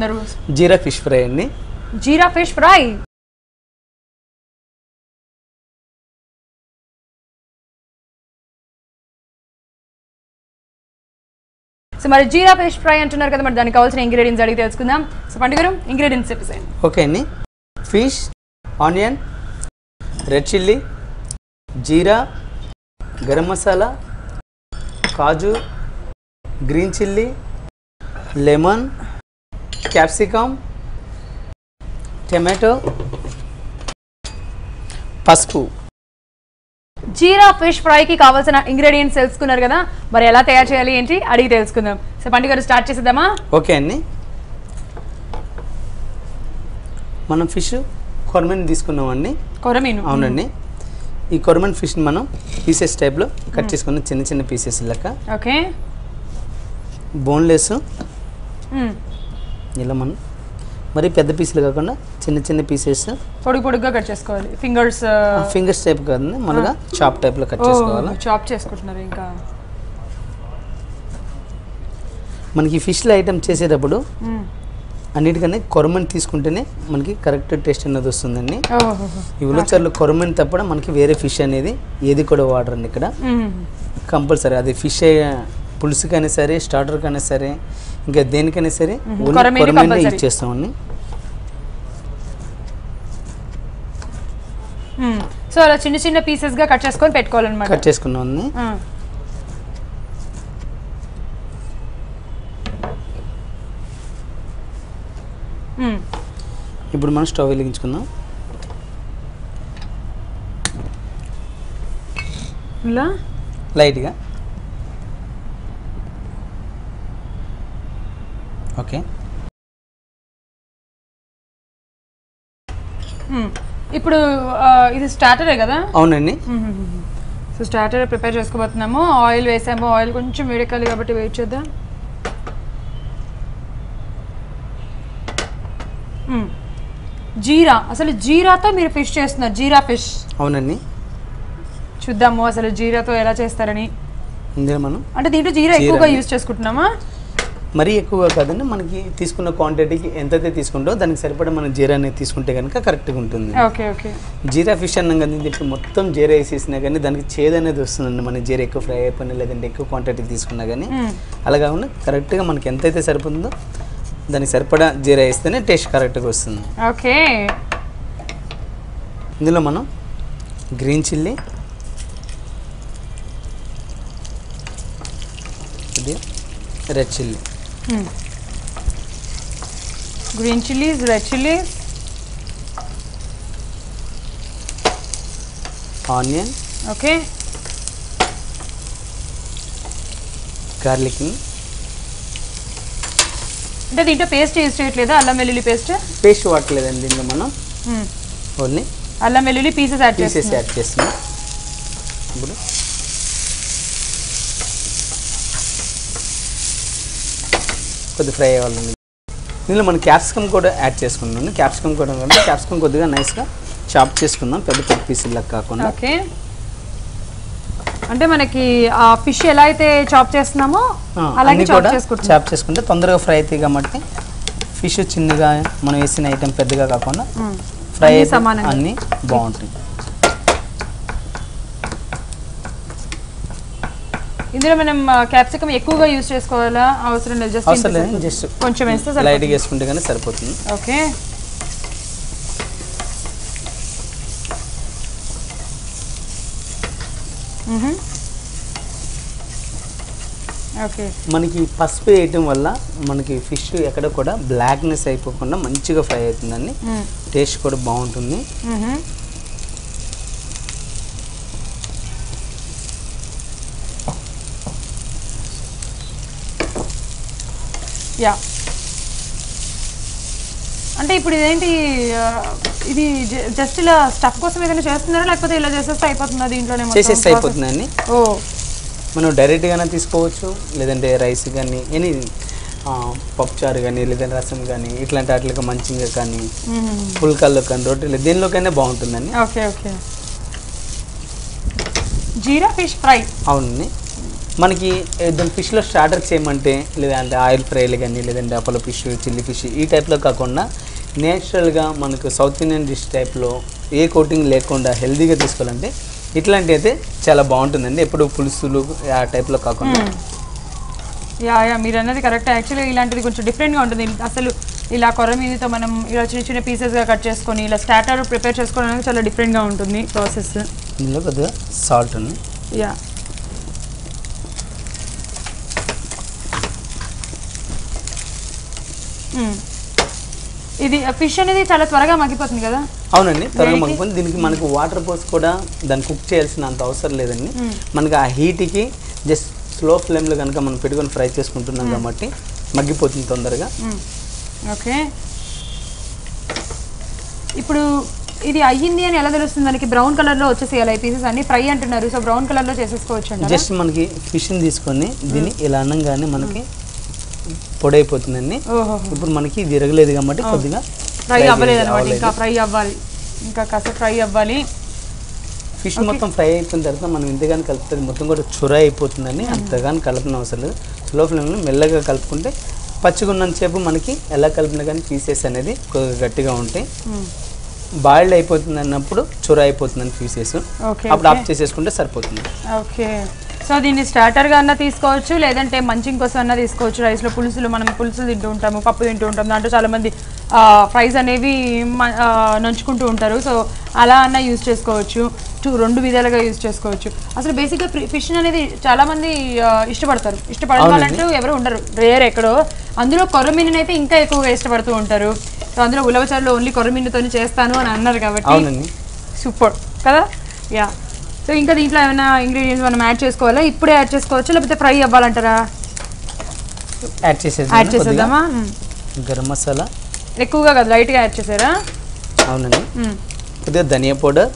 చేయబోతున్నారు? జీరా fish fry అండి. జీరా fish fry. So మరి జీరా ఫిష్ ఫ్రై అంటున్నారు కదా, మరి దానికి కావాల్సిన ఇంగ్రీడియంట్స్ అడిగి తెలుసుకుందాం. సో పండు గారు ఇంగ్రీడియంట్స్ చెప్పేసేయండి. ఓకే అండి. Fish, onion, red chilli, jeera, garam masala, కాజు, green chilli, lemon, capsicum, tomato, పసుపు. జీరా ఫిష్ ఫ్రైకి కావాల్సిన ఇంగ్రీడియంట్స్ తెలుసుకున్నారు కదా, మరి ఎలా తయారు చేయాలి ఏంటి అడిగి తెలుసుకుందాం. సో పండు గారు స్టార్ట్ చేసేద్దామా? ఓకే అండి. మనం ఫిష్ కొరమీన్ తీసుకున్నామండి. కొరమీను. అవునండి. ఈ కొరమీన్ ఫిష్ని మనం పీసెస్ టైప్లో కట్ చేసుకున్నాం, చిన్న చిన్న పీసెస్ లెక్క. ఓకే. బోన్లెస్ ఇలా మనం మరి పెద్ద పీసులు కాకుండా చిన్న చిన్న పీసెస్ పొడుగుగా కట్ చేసుకోవాలి. ఫింగర్స్ టైప్ కాదండి, మనగా చాప్ టైప్లో కట్ చేసుకోవాలి. చాప్ చేసుకుంటున్నారు. ఇంకా మనకి ఫిష్లో ఐటమ్ చేసేటప్పుడు అన్నిటికన్నా కొరమీన్ తీసుకుంటేనే మనకి కరెక్ట్ టేస్ట్ అనేది వస్తుందండి. ఈ ఉలవచారులో కొరమీన్ తప్ప మనకి వేరే ఫిష్ అనేది ఏది కూడా వాడరండి ఇక్కడ. కంపల్సరీ అది ఫిష్ పులుసుకైనా సరే, స్టార్టర్కైనా సరే, ఇంకా దేనికైనా సరే కొరమీన్ యూజ్ చేస్తామండి. సో అలా చిన్న చిన్న పీసెస్ గా కట్ చేసుకొని పెట్టుకోవాలన్నమాట. కట్ చేసుకున్నాం. ఇప్పుడు మనం స్టవ్ వెలిగించుకుందాం. ఇలా లైట్గా. ఓకే. ఇప్పుడు ఇది స్టార్టరే కదా? అవునండి. సో స్టార్టర్ ప్రిపేర్ చేసుకోబోతున్నాము. ఆయిల్ వేసాము. ఆయిల్ కొంచెం వేడెక్కాలి కాబట్టి వెయిట్ చేద్దాం. జీరా, అసలు జీరాతో మీరు ఫిష్ చేస్తున్నారు? జీరా ఫిష్. అవునండి. చూద్దాము అసలు జీరాతో ఎలా చేస్తారని. ఇందులో మనం అంటే దీంట్లో జీరా ఎక్కువగా యూజ్ చేసుకుంటున్నామా? మరీ ఎక్కువగా కాదండి, మనకి తీసుకున్న క్వాంటిటీకి ఎంతైతే తీసుకుంటో దానికి సరిపడా మనం జీరా అనేది తీసుకుంటే కనుక కరెక్ట్గా ఉంటుంది. Okay okay. జీరా ఫిష్ అన్నాం కదా, దీంట్లో మొత్తం జీరా వేసేసినా కానీ దానికి చేదు అనేది వస్తుందండి. మన జీరా ఎక్కువ ఫ్రై అయిపోయినా లేదంటే ఎక్కువ క్వాంటిటీ తీసుకున్నా కానీ అలా కాకుండా కరెక్ట్గా మనకి ఎంతైతే సరిపోతుందో దానికి సరిపడా జీరా వేస్తేనే టేస్ట్ కరెక్ట్గా వస్తుంది. ఓకే. ఇందులో మనం green chilli, red chilli, green chillies, red chillies, onion, okay, garlic. అంటే దీంట్లో పేస్ట్ యూజ్ చేయట్లేదా? అల్లం వెల్లుల్లి పేస్ట్ వాడలేదండి. దీంట్లో మనం ఓన్లీ అల్లం వెల్లుల్లి పీసెస్ యాడ్ చేస్తున్నాం. ఇప్పుడు కొద్దిగా ఫ్రై అవ్వాలండి. దీనిలో మనం క్యాప్సికమ్ కూడా యాడ్ చేసుకున్నాం. క్యాప్సికమ్ కొద్దిగా నైస్గా చాప్ చేసుకుందాం, పెద్ద పెద్ద పీసులకు కాకుండా. ఓకే. అంటే మనకి ఆ ఫిష్ ఎలా అయితే చాప్ చేస్తున్నామో అలాగే చాప్ చేసుకుంటే తొందరగా ఫ్రై అవుతాయి కాబట్టి ఫిష్ చిన్నగా మనం వేసిన ఐటెం పెద్దగా కాకుండా ఫ్రై అన్నీ బాగుంటాయి. ఇందులో మనం క్యాప్సికమ్ ఎక్కువగా యూజ్ చేసుకోవాలా? అవసరం లేదు, జస్ట్ కొంచెం వేస్తే లైట్గా వేసుకుంటే కానీ సరిపోతుంది. ఓకే. ఓకే. మనకి పసుపు వేయటం వల్ల మనకి ఫిష్ ఎక్కడ కూడా బ్లాక్నెస్ అయిపోకుండా మంచిగా ఫ్రై అవుతుందండి. టేస్ట్ కూడా బాగుంటుంది. యా. అంటే ఇప్పుడు ఇదేంటి, ఇది జస్ట్ ఇలా స్టఫ్ కోసం ఏదైనా చేస్తున్నారా లేకపోతే ఇలా చేసేస్తే అయిపోతుందా? దీంట్లోనే చేసేస్తే అయిపోతుందండి. మనం డైరెక్ట్గానే తీసుకోవచ్చు, లేదంటే రైస్ కానీ ఎనీ పప్పుచారు కానీ లేదంటే రసం కానీ ఇట్లాంటి వాటికి మంచిగా కానీ పుల్కాల్లో కానీ రొట్టెలు దేనిలోకైనా బాగుంటుందండి. Okay okay. Jeera fish fry. అవునండి. మనకి ఏదైనా ఫిష్లో స్టార్టర్ చేయమంటే లేదంటే ఆయిల్ ఫ్రైలు కానీ లేదంటే అపోలో ఫిష్ చిల్లీ ఫిష్ ఈ టైప్లో కాకుండా నేచురల్గా మనకు సౌత్ ఇండియన్ డిష్ టైప్లో ఏ కోటింగ్ లేకుండా హెల్తీగా తీసుకోవాలంటే ఇట్లాంటి అయితే చాలా బాగుంటుందండి. ఎప్పుడు పులుసులు ఆ టైప్లో కాకుండా. యా మీరు అన్నది కరెక్ట్. యాక్చువల్లీ ఇలాంటిది కొంచెం డిఫరెంట్గా ఉంటుంది. అసలు ఇలా కొర్రమీదతో మనం ఇలా చిన్న చిన్న పీసెస్గా కట్ చేసుకొని ఇలా స్టార్టర్ ప్రిపేర్ చేసుకోవడానికి చాలా డిఫరెంట్గా ఉంటుంది ప్రాసెస్. ఇందులో కొద్దిగా సాల్ట్ ఉంది. యా ఇది ఫిష్ అనేది చాలా త్వరగా మగ్గిపోతుంది కదా? అవునండి, త్వరగా మగ్గిపోతుంది. దీనికి మనకు వాటర్ పోసి కూడా దాన్ని కుక్ చేయాల్సిన అంత అవసరం లేదండి. మనకి ఆ హీట్కి జస్ట్ స్లో ఫ్లేమ్లో కనుక మనం పెట్టుకొని ఫ్రై చేసుకుంటున్నాం కాబట్టి మగ్గిపోతుంది తొందరగా. ఓకే, ఇప్పుడు ఇది అయ్యింది అని ఎలా తెలుస్తుంది మనకి? బ్రౌన్ కలర్లో వచ్చేసేయాలి పీసెస్ అన్ని ఫ్రై అంటున్నారు, సో బ్రౌన్ కలర్లో చేసేసుకోవచ్చు అండి. జస్ట్ మనకి ఫిష్ని తీసుకొని దీన్ని ఇలా అన్నంగానే మనకి పొడి అయిపోతుందండి. ఇప్పుడు మనకి ఇది విరగలేదు కాబట్టి కొద్దిగా ఫ్రై అవ్వలేదు అనమాట. ఇంకా ఫ్రై అవ్వాలి, ఇంకా కాస్త ఫ్రై అవ్వాలి. ఫిష్ మొత్తం ఫ్రై అయిపోయిన తర్వాత మనం ఇంతగాని కలుపుతుంది మొత్తం కూడా చుర అయిపోతుందని అంతగాని కలపని అవసరం లేదు. స్లో ఫ్లేమ్లో మెల్లగా కలుపుకుంటే పచ్చిగున్నంతసేపు మనకి ఎలా కలిపినా కానీ పీసెస్ అనేది గట్టిగా ఉంటాయి. బాయిల్డ్ అయిపోతుంది అన్నప్పుడు చుర అయిపోతుందని పీసెస్, అప్పుడు ఆఫ్ చేసేసుకుంటే సరిపోతుంది. ఓకే, సో దీన్ని స్టార్టర్గా అన్నా తీసుకోవచ్చు, లేదంటే మంచింగ్ కోసం అన్నా తీసుకోవచ్చు. రైస్లో పులుసులు మనం పులుసులు తింటూ ఉంటాము, పప్పు తింటూ ఉంటాం, దాంట్లో చాలామంది ఫ్రైస్ అనేవి నంచుకుంటూ ఉంటారు. సో అలా అన్నా యూజ్ చేసుకోవచ్చు, రెండు విధాలుగా యూజ్ చేసుకోవచ్చు. అసలు బేసిక్గా ఫిష్ అనేది చాలామంది ఇష్టపడతారు, ఇష్టపడని వాళ్ళంటూ ఎవరు ఉండరు, రేర్ ఎక్కడో. అందులో కొర్రమీనుని అయితే ఇంకా ఎక్కువగా ఇష్టపడుతూ ఉంటారు. సో అందులో ఉలవచారులో ఓన్లీ కొర్రమీనుతో చేస్తాను అని అన్నారు కాబట్టి సూపర్ కదా. యా, సో ఇంకా దీంట్లో ఏమైనా ఇంగ్రీడియంట్స్ మనం యాడ్ చేసుకోవాలా? ఇప్పుడే యాడ్ చేసుకోవచ్చు లేకపోతే ఫ్రై అవ్వాలంటారా? యాడ్ చేసేద్దామా? గరం మసాలా ఎక్కువగా కదా, లైట్గా యాడ్ చేసారా? అవునండి. కొద్దిగా ధనియా పౌడర్,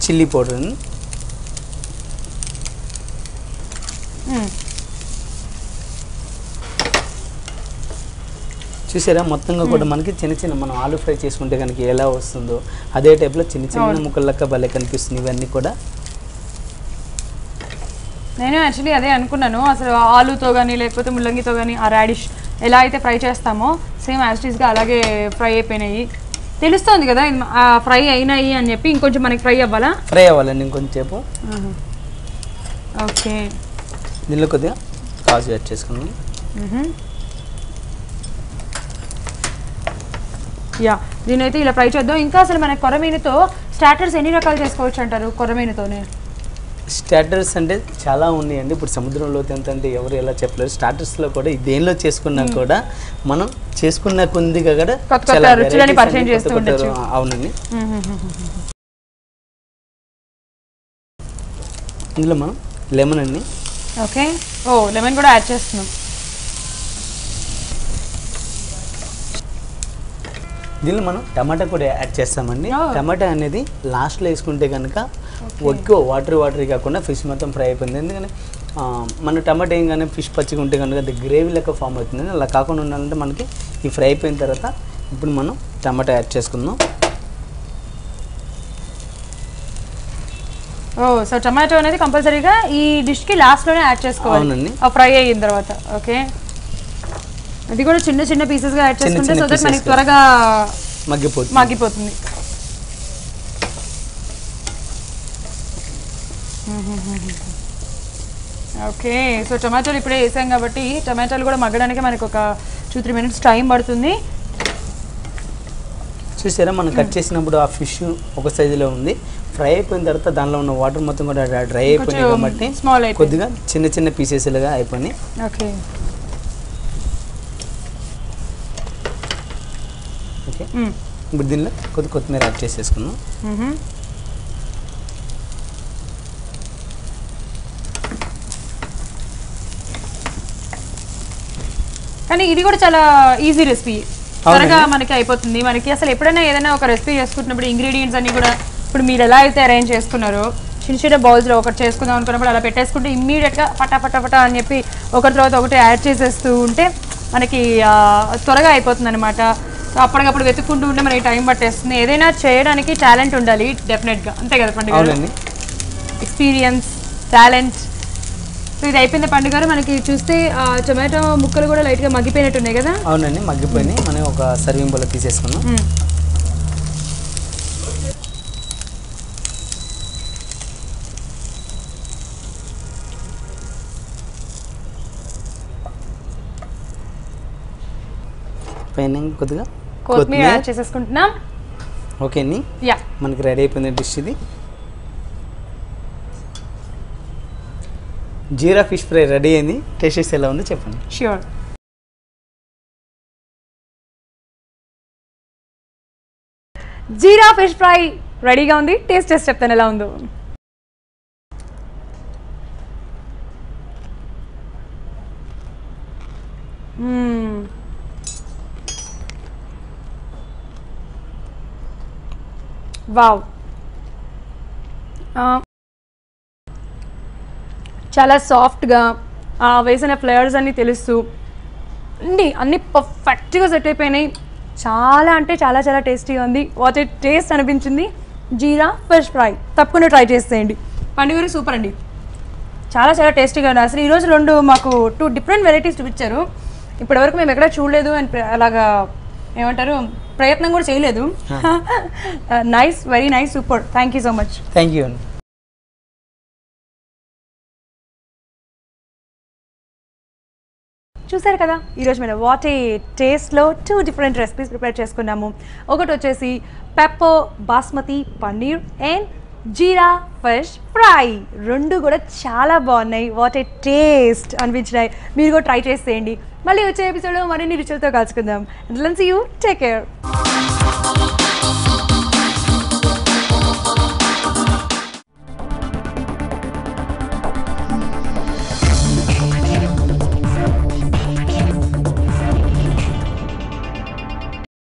చిల్లీ పౌడర్, చూసారా మొత్తంగా కూడా మనకి చిన్న చిన్న మనం ఆలు ఫ్రై చేసుకుంటే కనుక ఎలా వస్తుందో అదే టైప్లో చిన్న చిన్న ముక్కలక్క భలే కనిపిస్తుంది ఇవన్నీ కూడా. నేను యాక్చువల్లీ అదే అనుకున్నాను, అసలు ఆలుతో కానీ లేకపోతే ముల్లంగితో కానీ ఆ రాడిష్ ఎలా అయితే ఫ్రై చేస్తామో సేమ్ యాస్టీస్గా అలాగే ఫ్రై అయిపోయినాయి. తెలుస్తుంది కదా ఫ్రై అయినాయి అని చెప్పి. ఇంకొంచెం మనకి ఫ్రై అవ్వాలా? ఫ్రై అవ్వాలండి ఇంకొంచెంసేపు. ఓకే, దీనిలో కొద్దిగా కాజు యాడ్ చేసుకున్నాం. యా, దీని అయితే ఇలా ఫ్రై చేద్దాం. ఇంకా అసలు మనకి కొర్రమీనుతో స్టార్టర్స్ ఎన్ని రకాలు చేసుకోవచ్చు అంటారు కొర్రమీనుతోనే? స్టార్టర్స్ అంటే చాలా ఉన్నాయండి. ఇప్పుడు సముద్రంలో ఎంత అంటే ఎవరు ఎలా చెప్పలేరు. స్టార్టర్స్లో కూడా దేనిలో చేసుకున్నా కూడా మనం చేసుకున్న కొద్దిగా కూడా చాలా రుచులని పరిచయం చేస్తూ ఉండొచ్చు. అవునండి. ఇందులో మనం లెమన్ అండి. ఓకే, ఓ లెమన్ కూడా యాడ్ చేస్తున్నాం. దీనిలో మనం టమాటా కూడా యాడ్ చేస్తామండి. టమాటా అనేది లాస్ట్లో వేసుకుంటే కనుక ఎక్కువ వాటరీ కాకుండా ఫిష్ మొత్తం ఫ్రై అయిపోయింది. ఎందుకంటే మన టమాటా ఏంగానే ఫిష్ పచ్చిగా ఉంటే కనుక అది గ్రేవీ లెక్క ఫామ్ అవుతుంది. అలా కాకుండా ఉండాలంటే మనకి ఈ ఫ్రై అయిపోయిన తర్వాత ఇప్పుడు మనం టమాటా యాడ్ చేసుకుందాం. సో టమాటో అనేది కంపల్సరీగా ఈ డిష్కి లాస్ట్లోనే యాడ్ చేసుకోవాలి ఫ్రై అయిన తర్వాత. ఓకే, అది కూడా చిన్న చిన్న పీసెస్గా యాడ్ చేసుకుంటే సో దట్ మనకి త్వరగా మగ్గిపోతుంది. ఓకే, సో టమాటాలు ఇప్పుడే వేసాం కాబట్టి టమాటాలు కూడా మగ్గడానికి మనకు ఒక 2-3 minutes టైం పడుతుంది. చూసారా మనం కట్ చేసినప్పుడు ఆ ఫిష్ ఒక సైజులో ఉంది. ఫ్రై అయిపోయిన తర్వాత దానిలో ఉన్న వాటర్ మొత్తం కూడా డ్రై అయిపోయింది కాబట్టి కొద్దిగా చిన్న చిన్న పీసెస్లుగా అయిపోయినాయి. ఓకే, ఓకే, ఇప్పుడు దీనిలో కొత్తిమీర యాడ్ చేసేసుకున్నాం. కానీ ఇది కూడా చాలా ఈజీ రెసిపీ, త్వరగా మనకి అయిపోతుంది. మనకి అసలు ఎప్పుడైనా ఏదైనా ఒక రెసిపీ చేసుకుంటున్నప్పుడు ఇంగ్రీడియంట్స్ అన్ని కూడా ఇప్పుడు మీరు ఎలా అయితే అరేంజ్ చేసుకున్నారో చిన్న చిన్న బౌల్స్లో ఒకటి చేసుకుందాం అనుకున్నప్పుడు అలా పెట్టేసుకుంటే ఇమ్మీడియట్గా పటా అని చెప్పి ఒకటి తర్వాత ఒకటి యాడ్ చేసేస్తూ ఉంటే మనకి త్వరగా అయిపోతుంది అనమాట. అప్పటికప్పుడు వెతుక్కుంటూ ఉంటే మనకి టైం పట్టేస్తుంది. ఏదైనా చేయడానికి టాలెంట్ ఉండాలి డెఫినెట్గా, అంతే కదా పండుగ? ఎక్స్పీరియన్స్, టాలెంట్ సో ఇది అయిపోయింది పండుగ గారు. మనకి చూస్తే టొమాటో ముక్కలు కూడా లైట్గా మగ్గిపోయినట్టున్నాయి కదా. అవునండి, మగ్గిపోయినాయి. మనం ఒక సర్వింగ్ బౌల్లో తీసేసుకున్నాం. పైన కొద్దిగా కొత్తిమీర యాడ్ చేసేసుకుంటున్నాం. ఓకే అండి, యా మనకి రెడీ అయిపోయింది డిష్. ఇది జీరా ఫిష్ ఫ్రై రెడీ అయింది. టేస్ట్ ఎలా ఉందో చెప్పండి. ష్యూర్. జీరా ఫిష్ ఫ్రై రెడీగా ఉంది. టేస్ట్ చెప్తాను ఎలా ఉందో. వావ్, చాలా సాఫ్ట్గా వేసిన ఫ్లేవర్స్ అన్నీ తెలుస్తూ అన్నీ పర్ఫెక్ట్గా సెట్ అయిపోయినాయి. చాలా అంటే చాలా చాలా టేస్టీగా ఉంది. వాట్ ఏ టేస్ట్ అనిపించింది. జీరా ఫిష్ ఫ్రై తప్పకుండా ట్రై చేసేయండి. పండుగ సూపర్ అండి, చాలా చాలా టేస్టీగా ఉంది. అసలు ఈరోజు మాకు 2 డిఫరెంట్ వెరైటీస్ చూపించారు. ఇప్పటివరకు మేము ఎక్కడా చూడలేదు అండ్ అలాగా ఏమంటారు ప్రయత్నం కూడా చేయలేదు. Nice, very nice, super. Thank you so much. Thank you అండి. చూసారు కదా, ఈరోజు మేము వాట్ ఏ టేస్ట్లో 2 డిఫరెంట్ రెసిపీస్ ప్రిపేర్ చేసుకున్నాము. ఒకటి వచ్చేసి pepper basmati paneer and jeera fish fry. 2 కూడా చాలా బాగున్నాయి. వాట్ ఏ టేస్ట్ అనిపించినాయి. మీరు కూడా ట్రై చేసేయండి. మళ్ళీ వచ్చే ఎపిసోడ్లో మరిన్ని రుచులతో కలుసుకుందాం. And see you, take care.